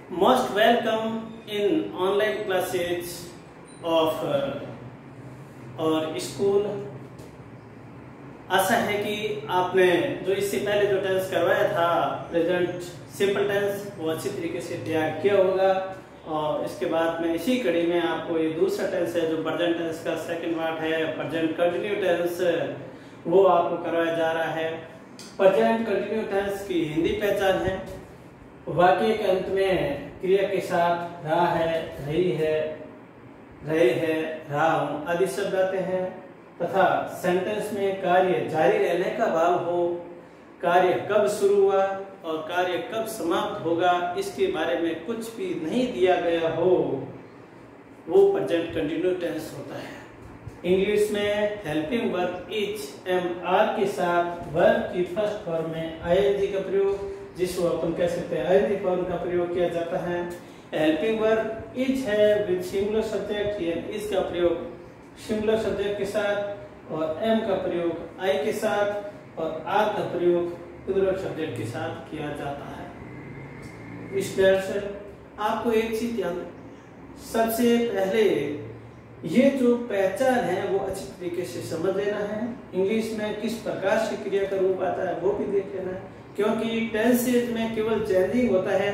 Most welcome in online classes of और school. आशा है कि आपने जो इससे पहले जो टेंस करवाया था प्रेजेंट सिंपल टेंस वो अच्छी तरीके से तैयार किया होगा। और इसके बाद में इसी कड़ी में आपको ये दूसरा टेंस है जो प्रेजेंट टेंस का सेकंड पार्ट है, प्रेजेंट कंटिन्यू टेंस, वो आपको करवाया जा रहा है। प्रेजेंट कंटिन्यू टेंस की हिंदी पहचान है वाक्य के अंत में क्रिया के साथ रहा है, रही है, रहे हैं, रहा हूं आदि शब्द आते हैं तथा सेंटेंस में कार्य जारी रहने का भाव हो, कार्य कब शुरू हुआ और कार्य कब समाप्त होगा इसके बारे में कुछ भी नहीं दिया गया हो, वो प्रेजेंट कंटिन्यू टेंस होता है। इंग्लिश में helping verb is am are के साथ वर्ब की फर्स्ट फॉर्म में आईएनजी का प्रयोग, जिसको अपन कह सकते हैं आईएनजी फॉर्म का प्रयोग किया जाता है। हेल्पिंग वर्ब इज है विद सिंगुलर सब्जेक्ट, इज का प्रयोग सिंगुलर सब्जेक्ट के साथ और एम का प्रयोग आई के साथ और आर का प्रयोग प्लूरल सब्जेक्ट के साथ किया जाता है। इस तरह से आपको एक चीज ध्यान, सबसे पहले ये जो पहचान है वो अच्छी तरीके से समझ लेना है। इंग्लिश में किस प्रकार से क्रिया का रूप आता है वो भी देख लेना है, क्योंकि टेंसेज में केवल चेंजिंग होता है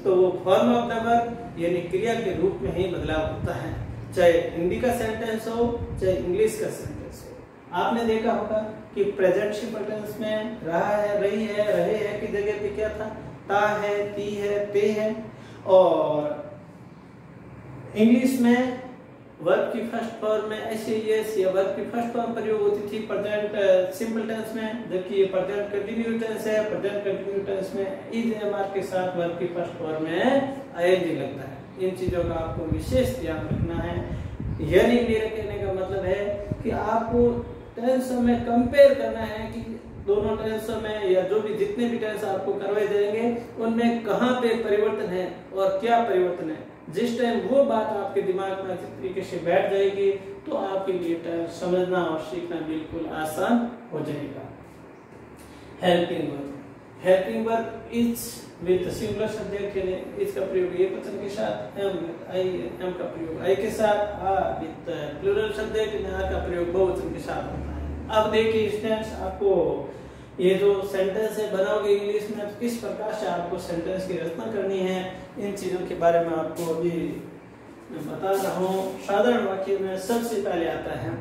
तो वो फॉर्म ऑफ द वर्ब यानी क्रिया के रूप में ही बदलाव होता है, चाहे हिंदी का सेंटेंस हो चाहे इंग्लिश का सेंटेंस हो। आपने देखा होगा कि प्रेजेंट सिंपल टेंस में रहा है, रही है, रहे हैं की जगह पे क्या था, ता है, ती है, ते है। और इंग्लिश में वर्ब की फर्स्ट फॉर्म में ऐसे यस या वर्ब की फर्स्ट फॉर्म प्रयोग होती थी प्रेजेंट सिंपल टेंस में, जबकि ये प्रेजेंट कंटिन्यू टेंस है। प्रेजेंट कंटिन्यू टेंस में इज एम आर के साथ वर्ब की फर्स्ट फॉर्म में आईएनजी लगता है। इन चीजों का आपको विशेष ध्यान रखना है। यानी मेरे कहने का मतलब है कि आपको टेंसों में कंपेयर करना है कि दोनों टेंसों में या जो भी जितने भी टेंस आपको करवाए जाएंगे उनमें कहाँ पे परिवर्तन है और क्या परिवर्तन है। जिस टाइम वो बात आपके दिमाग में अच्छी तरीके से बैठ जाएगी तो आपके लिए टेंस समझना और सीखना बिल्कुल आसान हो जाएगा। Helping verb, helping verb is with singular subject के लिए इज का प्रयोग एक वचन के साथ, एम आई एम का प्रयोग आई के साथ, आ विद प्लूरल सब्जेक्ट में आ का प्रयोग बहुवचन के साथ होता है। अब देखिए इस टेंस आपको ये जो सेंटेंस है बनाओगे इंग्लिश में तो किस प्रकार से आपको सेंटेंस की रचना करनी है, इन चीजों के बारे में आपको अभी मैं बता रहा हूँ। साधारण वाक्य में सबसे पहले आता है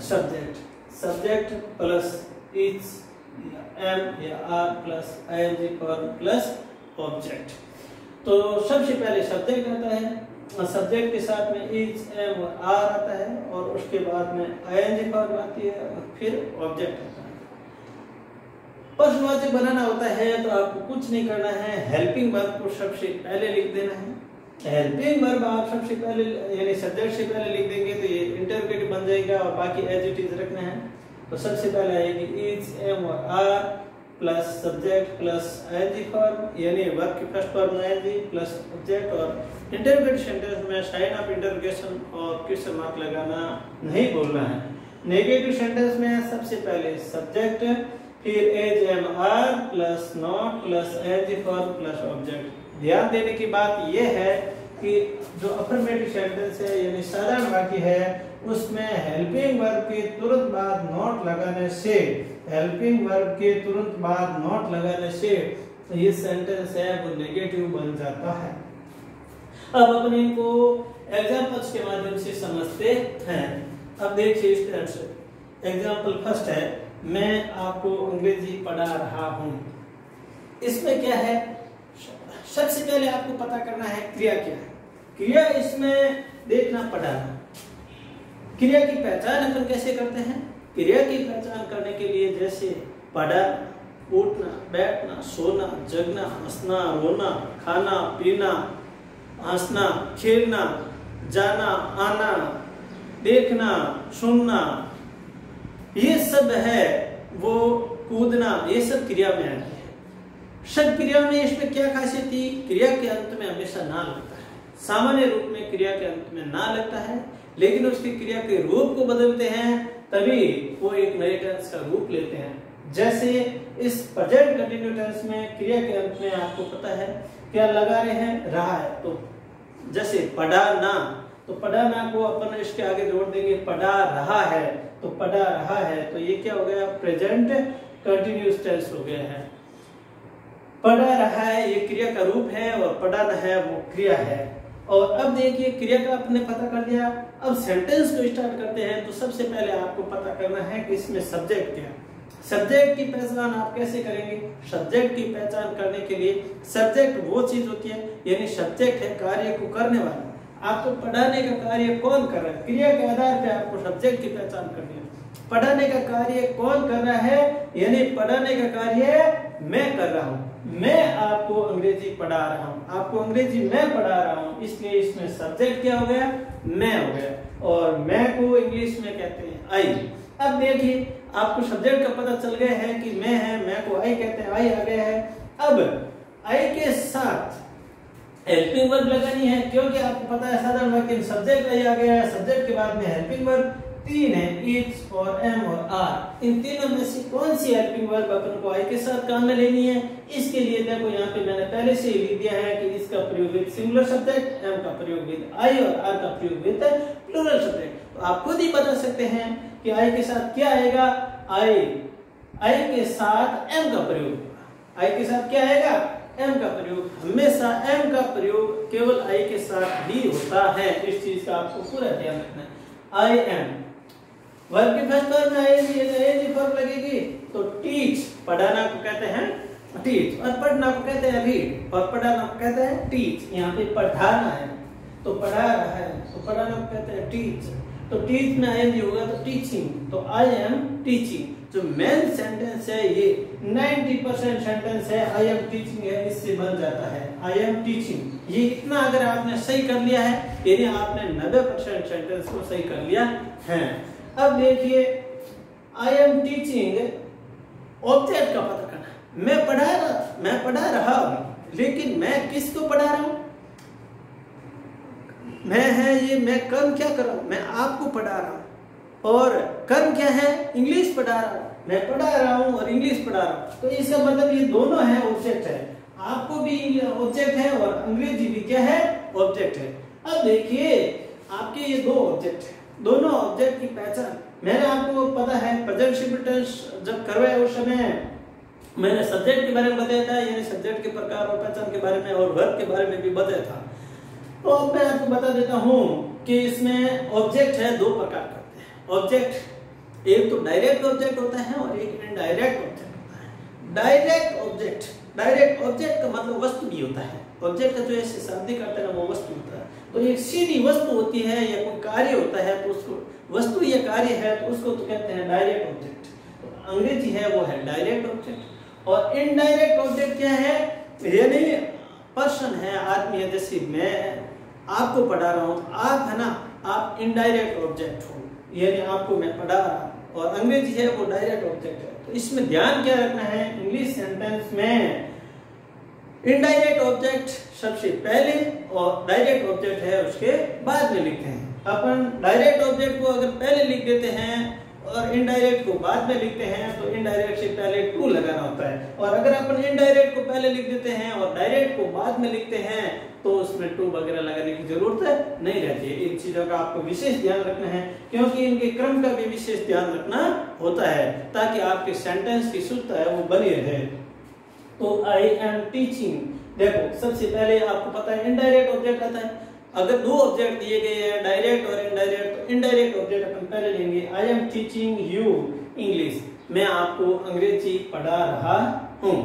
subject, subject plus is am या are plus ING form plus object. तो सबसे पहले सब्जेक्ट आता है, सब्जेक्ट के साथ में इज एम और आर आता है और उसके बाद में आईएनजी फॉर्म आती है और फिर ऑब्जेक्ट आता है। प्रश्नवाचक बनाना होता है तो आपको कुछ नहीं करना है, हेल्पिंग वर्ब को सबसे पहले लिख देना है। हेल्पिंग वर्ब आप सबसे पहले यानी सब्जेक्ट से पहले लिख देंगे तो ये इंटररोगेटिव बन जाएगा और बाकी एज इट इज रखना है। तो सबसे पहले आएगी इज एम और are plus subject plus ING form यानी वर्ब की first form I N G plus object. और इंटररोगेटिव सेंटेंस में साइन ऑफ इंटरोगेशन और क्वेश्चन मार्क लगाना नहीं बोलना है। नेगेटिव सेंटेंस में सबसे पहले सब्जेक्ट फिर is am are plus not plus is form plus object. ध्यान देने की बात यह है कि जो अफर्मेटिव सेंटेंस है यानी साधारण वाक्य है उसमें हेल्पिंग वर्ब के तुरंत बाद नॉट लगाने से, हेल्पिंग वर्ब के तुरंत बाद नॉट लगाने से ये सेंटेंस है वो नेगेटिव बन जाता है। अब अपन इनको एग्जांपल्स के माध्यम से समझते हैं। अब देखिए इस तरह से एग्जांपल फर्स्ट है, मैं आपको अंग्रेजी पढ़ा रहा हूं। इसमें क्या है, सबसे पहले आपको पता करना है क्रिया क्या है। क्रिया इसमें देखना पढ़ाना। क्रिया की पहचान अपन कैसे करते हैं, क्रिया की पहचान करने के लिए जैसे पढ़ना, उठना, बैठना, सोना, जगना, हंसना, रोना, खाना, पीना, हंसना, खेलना, जाना, आना, देखना, सुनना, ये सब है वो कूदना, ये सब क्रिया में आती है। सब क्रिया में इसमें क्या खासियत थी, क्रिया के अंत में हमेशा ना लगता है। सामान्य रूप में क्रिया के अंत में ना लगता है, लेकिन उसकी क्रिया के रूप को बदलते हैं तभी वो एक नए टेंस का रूप लेते हैं। जैसे इस प्रेजेंट कंटिन्यू टेंस में क्रिया के अंत में आपको पता है क्या लगा रहे हैं, रहा है। तो जैसे पढ़ा ना, तो पढ़ा ना को अपन इसके आगे जोड़ देंगे पढ़ा रहा है, तो पढ़ा रहा है, तो ये क्या हो गया, प्रेजेंट कंटिन्यूअस टेंस हो गया है। पढ़ा रहा है ये क्रिया का रूप है और पढ़ना है वो क्रिया है। और अब देखिए क्रिया का आपने पता कर लिया, अब सेंटेंस को स्टार्ट करते हैं। तो सबसे पहले आपको पता करना है कि इसमें सब्जेक्ट क्या है। सब्जेक्ट की पहचान आप कैसे करेंगे? सब्जेक्ट की पहचान करने के लिए सब्जेक्ट वो चीज होती है, यानी सब्जेक्ट है कार्य को करने वाला। आपको पढ़ाने का कार्य कौन कर रहा है, क्रिया के आधार पे आपको सब्जेक्ट की पहचान करनी है। पढ़ाने का कार्य कौन कर रहा है, यानी पढ़ाने का कार्य मैं कर रहा हूँ, मैं आपको अंग्रेजी पढ़ा रहा हूँ, आपको अंग्रेजी मैं पढ़ा रहा हूँ, इसलिए इसमें सब्जेक्ट क्या हो गया, मैं हो गया। और मैं को इंग्लिश में कहते हैं आई। अब देखिए आपको सब्जेक्ट का पता चल गया है कि मैं है, मैं को आई कहते हैं, आई आ गया है। अब आई के साथ हेल्पिंग वर्ब लगानी है, क्योंकि आपको पता है साधारण वाक्य सब्जेक्ट आई आ गया है, सब्जेक्ट के बाद में हेल्पिंग वर्ब तीन है, इज और एम और आर। इन तीनों में से कौन सी हेल्पिंग वर्ब अपन को आई के साथ काम में लेनी है? इसके लिए देखो यहाँ पे मैंने पहले से ही लिख दिया है कि इसका प्रयोग विद सिंगुलर सब्जेक्ट, एम का प्रयोग विद आई और आर का प्रयोग विद प्लूरल सब्जेक्ट। तो आप खुद ही बता सकते हैं कि आई के साथ क्या आएगा, आई के साथ एम का प्रयोग। आई के साथ क्या आएगा, एम का प्रयोग। हमेशा एम का प्रयोग केवल आई के साथ ही होता है, इस चीज का आपको पूरा ध्यान रखना है। आई एम वर्ब के फर्स्ट फॉर्म में आईएनजी फॉर्म लगेगी, तो टीच पढ़ाना को कहते हैं टीच, और पढ़ना को कहते हैं रीड, और पढ़ाना को कहते हैं टीच। यहाँ पे पढ़ाना है तो पढ़ा रहा है, तो पढ़ाना को कहते हैं टीच। तो टीच में आईएनजी होगा तो टीचिंग, तो आई एम टीचिंग। जो मेन सेंटेंस है ये 90% सेंटेंस है आई एम टीचिंग है, इससे बन जाता है आई एम टीचिंग। ये इतना अगर आपने सही कर लिया है, यानी आपने 90% सेंटेंस को सही कर लिया है। अब देखिए आई एम टीचिंग, ऑब्जेक्ट का पता करना। मैं पढ़ा रहा हूं, लेकिन मैं किसको पढ़ा रहा हूं? मैं है ये, मैं कर्म क्या कर रहा हूं? मैं आपको पढ़ा रहा हूं। और कर्म क्या है? इंग्लिश पढ़ा रहा हूं। मैं पढ़ा रहा हूं और इंग्लिश पढ़ा रहा हूं, तो इसका मतलब ये दोनों है ऑब्जेक्ट है। आपको भी ऑब्जेक्ट है और अंग्रेजी भी क्या है, ऑब्जेक्ट है। अब देखिए आपके ये दो ऑब्जेक्ट है, दोनों ऑब्जेक्ट की पहचान मैंने आपको पता है प्रेजेंट सिंपल टेंस जब करवाया उस समय मैंने सब्जेक्ट के बारे में बताया था, यानी सब्जेक्ट के प्रकार और पहचान के बारे में, और वर्ब के बारे में भी बताया था। तो अब मैं आपको बता देता हूं कि इसमें ऑब्जेक्ट है दो प्रकार करते हैं ऑब्जेक्ट। एक तो डायरेक्ट ऑब्जेक्ट होता है और एक इनडायरेक्ट ऑब्जेक्ट होता है। डायरेक्ट ऑब्जेक्ट का मतलब वस्तु भी होता है। ऑब्जेक्ट का जो ऐसे शाब्दिक अर्थ है वो वस्तु होता है। तो एक सीधी वस्तु होती है या कोई कार्य होता है, तो उसको वस्तु या कार्य है तो उसको तो कहते हैं डायरेक्ट ऑब्जेक्ट। तो अंग्रेजी है वो है डायरेक्ट ऑब्जेक्ट। और इनडायरेक्ट ऑब्जेक्ट क्या है, यानी पर्सन है, आदमी है। जैसे मैं आपको पढ़ा रहा हूँ, आप है ना, आप इनडायरेक्ट ऑब्जेक्ट हो, यानी आपको मैं पढ़ा रहा हूँ। और अंग्रेजी है वो डायरेक्ट ऑब्जेक्ट है। तो इसमें ध्यान क्या रखना है, इंग्लिश सेंटेंस में इनडायरेक्ट ऑब्जेक्ट सबसे पहले और डायरेक्ट ऑब्जेक्ट है उसके बाद में लिखते हैं। अपन डायरेक्ट ऑब्जेक्ट को अगर पहले लिख देते हैं और इनडायरेक्ट को बाद में लिखते हैं तो इनडायरेक्ट से पहले टू लगाना होता है। और अगर अपन इनडायरेक्ट को पहले लिख देते हैं और डायरेक्ट को बाद में लिखते हैं तो उसमें टू वगैरह लगाने की जरूरत नहीं रहती है। इन चीजों का आपको विशेष ध्यान रखना है, क्योंकि इनके क्रम का भी विशेष ध्यान रखना होता है ताकि आपके सेंटेंस की शुद्धता है वो बनी रहे। तो आई एम टीचिंग, देखो सबसे पहले आपको पता है इनडायरेक्ट ऑब्जेक्ट आता है। अगर दो ऑब्जेक्ट दिए गए हैं डायरेक्ट और इनडायरेक्ट, तो इनडायरेक्ट ऑब्जेक्ट अपन पहले लेंगे। I am teaching you English, मैं आपको अंग्रेजी पढ़ा रहा हूं।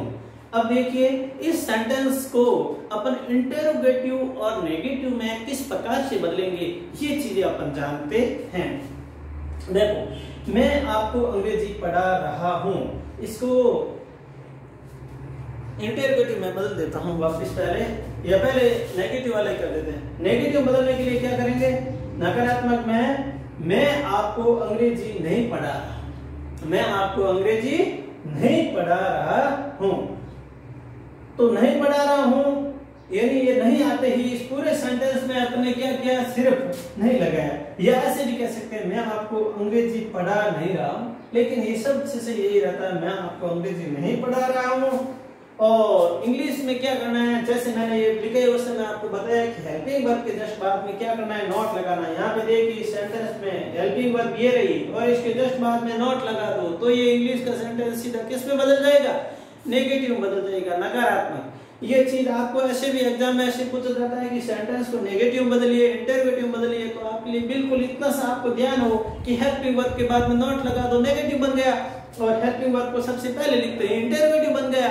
अब देखिए इस सेंटेंस को अपन इंटेरोगेटिव और नेगेटिव में किस प्रकार से बदलेंगे, ये चीजें अपन जानते हैं। देखो मैं आपको अंग्रेजी पढ़ा रहा हूं, इसको इंटेरोगेटिव में बदल देता हूं वापस पहले, या पहले नेगेटिव वाला कर देते हैं। नेगेटिव बदलने के लिए क्या करेंगे, नकारात्मक में मैं आपको अंग्रेजी नहीं पढ़ा रहा, मैं आपको अंग्रेजी नहीं पढ़ा रहा हूं। तो नहीं पढ़ा रहा हूं यानी ये नहीं आते ही इस पूरे सेंटेंस में आपने क्या किया, सिर्फ नहीं लगाया। या ऐसे भी कह सकते हैं मैं आपको अंग्रेजी पढ़ा नहीं रहा, लेकिन ये सब से यही रहता है, मैं आपको अंग्रेजी नहीं पढ़ा रहा हूँ। और इंग्लिश में क्या करना है, जैसे मैंने ये लिखे है उससे मैं आपको बताया कि हेल्पिंग वर्ब के जस्ट बाद में क्या करना है, नॉट लगाना है। यहाँ पे देखिए सेंटेंस में हेल्पिंग वर्ब ये रही और इसके जस्ट बाद में नॉट लगा दो तो ये इंग्लिश का सेंटेंस सीधा किस में बदल जाएगा, नेगेटिव बदल जाएगा, नकारात्मक। ये चीज आपको ऐसे भी एग्जाम में ऐसे पूछा जाता है कि सेंटेंस को नेगेटिव बदलिए, इंटरोगेटिव बदलिए, तो आपके लिए बिल्कुल इतना सा आपको ध्यान हो कि हेल्पिंग वर्ब के बाद में नॉट लगा दो, नेगेटिव बन गया, और हेल्पिंग वर्ब को सबसे पहले लिखते हैं इंटरोगेटिव बन गया।